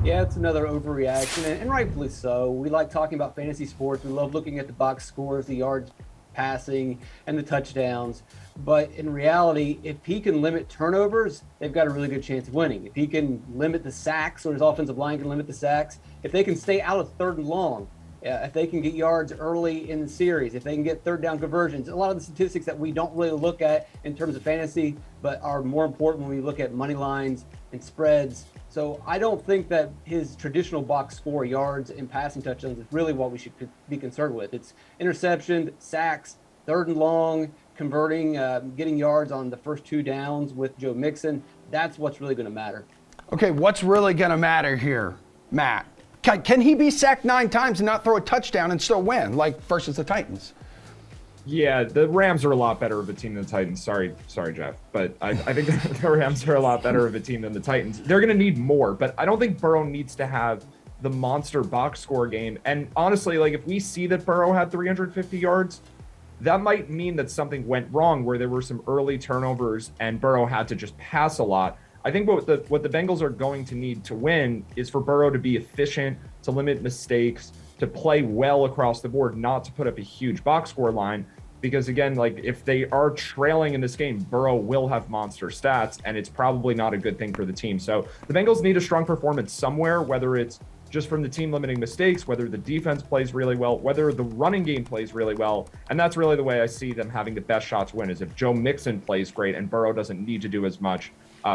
Yeah, it's another overreaction, and rightfully so. We like talking about fantasy sports. We love looking at the box scores, the yards passing, and the touchdowns. But in reality, if he can limit turnovers, they've got a really good chance of winning. If he can limit the sacks, or his offensive line can limit the sacks, if they can stay out of third and long, if they can get yards early in the series, if they can get third down conversions, a lot of the statistics that we don't really look at in terms of fantasy, but are more important when we look at money lines and spreads. So I don't think that his traditional box score, yards and passing touchdowns, is really what we should be concerned with. It's interception, sacks, third and long, converting, getting yards on the first two downs with Joe Mixon. That's what's really going to matter. Okay, what's really going to matter here, Matt? Can he be sacked 9 times and not throw a touchdown and still win, like versus the Titans? Yeah, the Rams are a lot better of a team than the Titans. Sorry, Jeff. But I think the Rams are a lot better of a team than the Titans. They're going to need more, but I don't think Burrow needs to have the monster box score game. And honestly, like if we see that Burrow had 350 yards, that might mean that something went wrong where there were some early turnovers and Burrow had to just pass a lot. I think what the Bengals are going to need to win is for Burrow to be efficient, to limit mistakes, to play well across the board, not to put up a huge box score line. Because again, like if they are trailing in this game, Burrow will have monster stats, and it's probably not a good thing for the team. So the Bengals need a strong performance somewhere, whether it's just from the team limiting mistakes, whether the defense plays really well, whether the running game plays really well. And that's really the way I see them having the best shot to win, is if Joe Mixon plays great and Burrow doesn't need to do as much.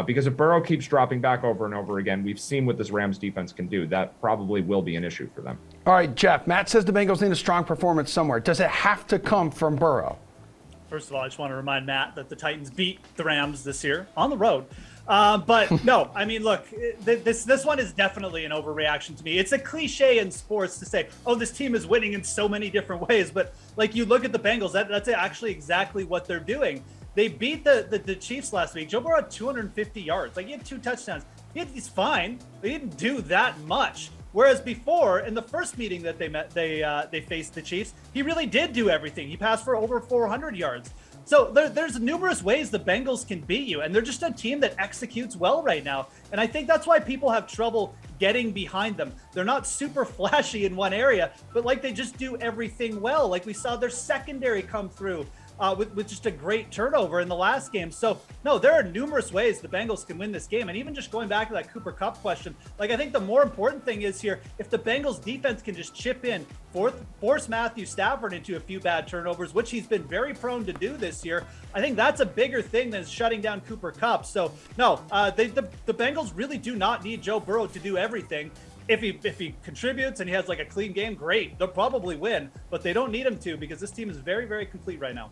Because if Burrow keeps dropping back over and over again, we've seen what this Rams defense can do. That probably will be an issue for them. All right, Jeff, Matt says the Bengals need a strong performance somewhere. Does it have to come from Burrow? First of all, I just want to remind Matt that the Titans beat the Rams this year on the road. But no, I mean, look, this one is definitely an overreaction to me. It's a cliche in sports to say, oh, this team is winning in so many different ways. But like you look at the Bengals, that's actually exactly what they're doing. They beat the Chiefs last week. Joe Burrow had 250 yards. Like, he had 2 touchdowns. He's fine. They didn't do that much. Whereas before, in the first meeting that they faced the Chiefs, he really did do everything. He passed for over 400 yards. So there's numerous ways the Bengals can beat you, and they're just a team that executes well right now. And I think that's why people have trouble getting behind them. They're not super flashy in one area, but like they just do everything well. Like we saw their secondary come through with just a great turnover in the last game. So no, there are numerous ways the Bengals can win this game. And even just going back to that Cooper Kupp question, like I think the more important thing is here, if the Bengals defense can just chip in, force Matthew Stafford into a few bad turnovers, which he's been very prone to do this year, I think that's a bigger thing than shutting down Cooper Kupp. So no, the Bengals really do not need Joe Burrow to do everything. If he contributes and he has like a clean game, great. They'll probably win, but they don't need him to, because this team is very, very complete right now.